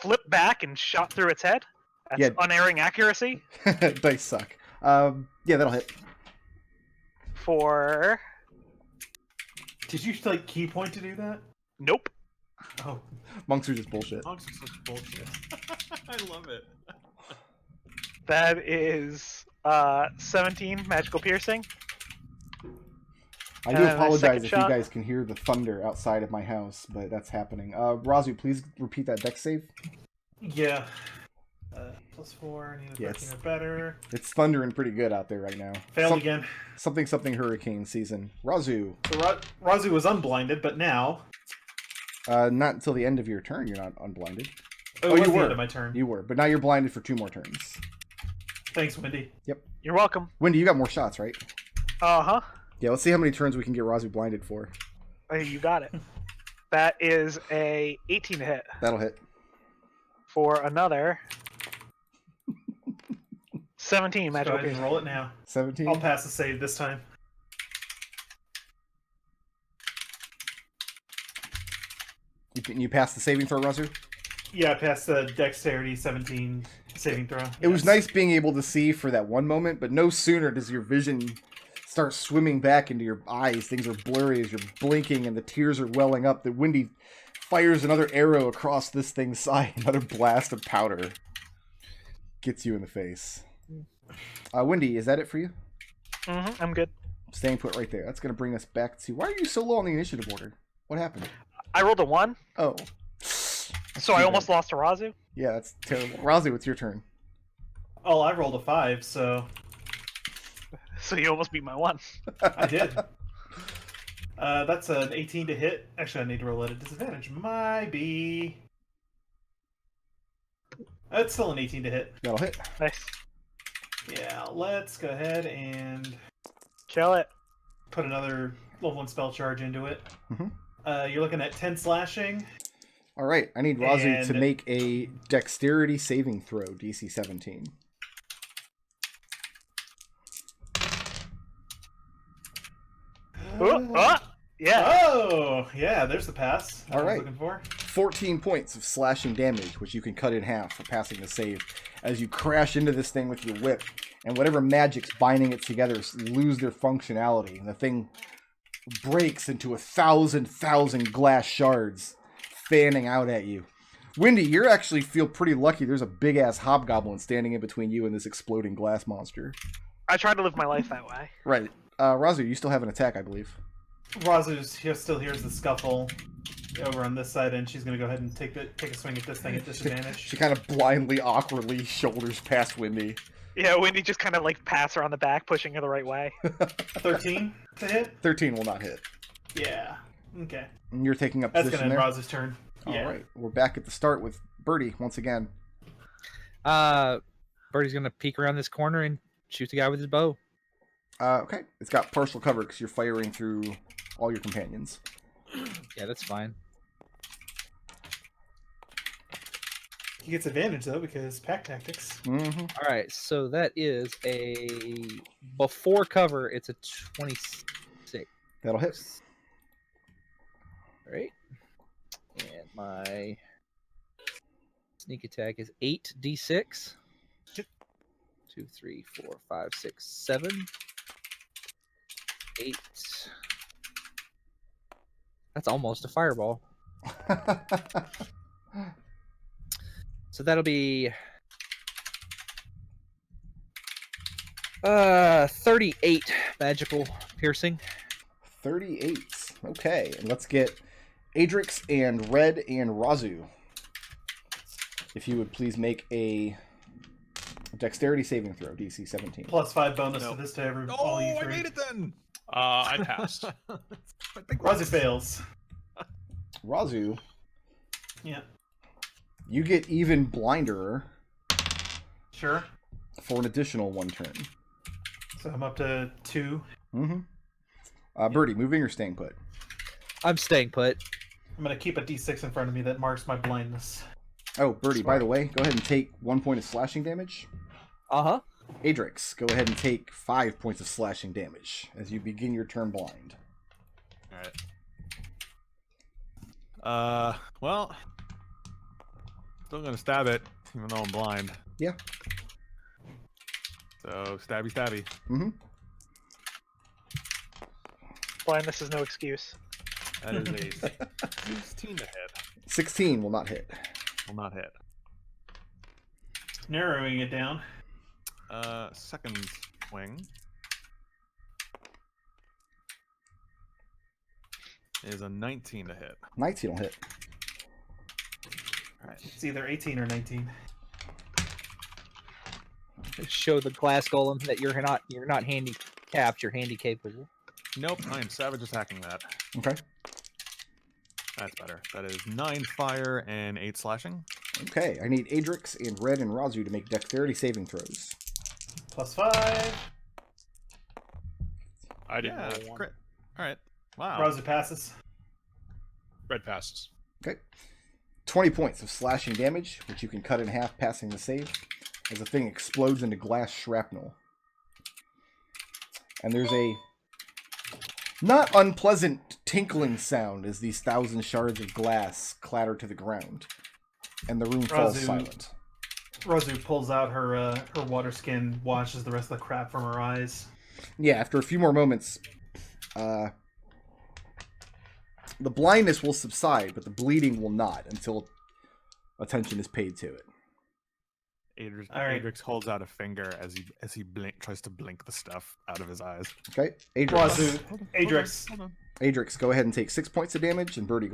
flipped back and shot through its head. That's Yeah. unerring accuracy Dice suck. Yeah, that'll hit. for... Did you like key point to do that? Nope. Oh, Monks are just bullshit. Monks are such bullshit. I love it. That is 17 magical piercing. I do the apologize second if shot. you guys can hear the thunder outside of my house, but that's happening. Raazu, please repeat that dex save. yeah. +4. Need a Yeah, 13 or better. It's thundering pretty good out there right now. Failed again. Something hurricane season. Raazu, So Raazu was unblinded, but now. not until the end of your turn you're not unblinded. Oh, you you were. the end of my turn. You were, but now you're blinded for 2 more turns. Thanks, Wendy. You're welcome. Wendy, you got more shots, right? Uh-huh. Yeah, let's see how many turns we can get Raazu blinded for. You got it. That is a 18 to hit That'll hit. for another 17 Go magical ahead and piercing. roll it now. 17. I'll pass the save this time. You passed the saving throw, Raazu? Yeah, I passed the dexterity 17 saving throw. It was Yes. nice being able to see for that one moment, but no sooner does your vision start swimming back into your eyes. Things are blurry as you're blinking and the tears are welling up. The Windy fires another arrow across this thing's side. Another blast of powder gets you in the face. Windy, is that it for you? I'm good. Staying put right there. That's going to bring us back to... Why are you so low on the initiative order? What happened? I rolled a 1. Oh. So I almost lost to Raazu. Yeah, that's terrible. Raazu, it's your turn. Oh, I rolled a 5, so So you almost beat my 1. I did. That's an 18 to hit. Actually, I need to roll at a disadvantage. Might be. That's still an 18 to hit. That'll hit. Nice. Yeah, let's go ahead and Kill it. put another level 1 spell charge into it. Mhm. You're looking at 10 slashing. All right, I need Raazu to And- make a dexterity saving throw, DC 17. Yeah. Oh, yeah, there's the pass. I All was right. looking for. 14 points of slashing damage, which you can cut in half for passing the save, as you crash into this thing with your whip, and whatever magic's binding it together lose their functionality, and the thing breaks into 1,000 glass shards, fanning out at you. Windy, you actually feel pretty lucky. There's a big-ass hobgoblin standing in between you and this exploding glass monster. I tried to live my life that way. Right. Raazu, you still have an attack, I believe. Still hears the scuffle over on this side, and she's going to go ahead and take a swing at this thing at disadvantage. She kind of blindly, awkwardly shoulders past Windy. Yeah, Wendy just kind of like pats her on the back, pushing her the right way. 13 to hit? 13 will not hit. Yeah. Okay. And you're taking up That's position going to there. end Roz's turn. All Yeah. right, we're back at the start with Birdie once again. Birdie's gonna peek around this corner and shoot the guy with his bow. Okay, it's got partial cover because you're firing through all your companions. Yeah, that's fine. He gets advantage, though, because pack tactics. Mm-hmm. All right, so that is a before cover. It's a 26. That'll hit. All right, and my sneak attack is 8d6. 2, 3, 4, 5, 6, 7, 8. That's almost a fireball. So that'll be 38 magical piercing. 38. Okay, and let's get Adrex and Red and Raazu. If you would please make a dexterity saving throw, DC 17. Plus 5 bonus Nope. to this to all Oh, you I three. made it then. I passed. I think Rozzy fails. Raazu, Yeah. you get even blinderer Sure. for an additional 1 turn. So I'm up to 2. Mm-hmm. Birdie, moving or staying put? I'm staying put. I'm going to keep a d6 in front of me that marks my blindness. Oh, Birdie, by the way, go ahead and take 1 point of slashing damage. Uh-huh. Adrex, go ahead and take 5 points of slashing damage as you begin your turn blind. All right. Well, still gonna stab it, even though I'm blind. Yeah. So stabby, stabby. Mm-hmm. Blindness is no excuse. That is a 16 to hit. 16 will not hit. Will not hit. Narrowing it down. Second swing is a 19 to hit. 19 will hit. All right. It's either 18 or 19. Show the glass golem that you're not handicapped, you're handy capable. Nope, I am savage attacking that. Okay. That's better. That is 9 fire and 8 slashing. Okay, I need Adrex and Red and Raazu to make dexterity saving throws. Plus 5. I didn't Yeah, roll one. crit. All right. Wow. Rozzy passes. Red passes. Okay. 20 points of slashing damage, which you can cut in half passing the save, as the thing explodes into glass shrapnel. And there's a not unpleasant tinkling sound as these 1,000 shards of glass clatter to the ground. And the room falls Raazu- silent. Rozu pulls out her water skin, washes the rest of the crap from her eyes. Yeah, after a few more moments, the blindness will subside, but the bleeding will not until attention is paid to it. All right. Adrix holds out a finger as he tries to blink the stuff out of his eyes. Okay, Adrex. Raazu, Hold on, Adrex. hold on. Adrex, go ahead and take 6 points of damage, and Birdie, go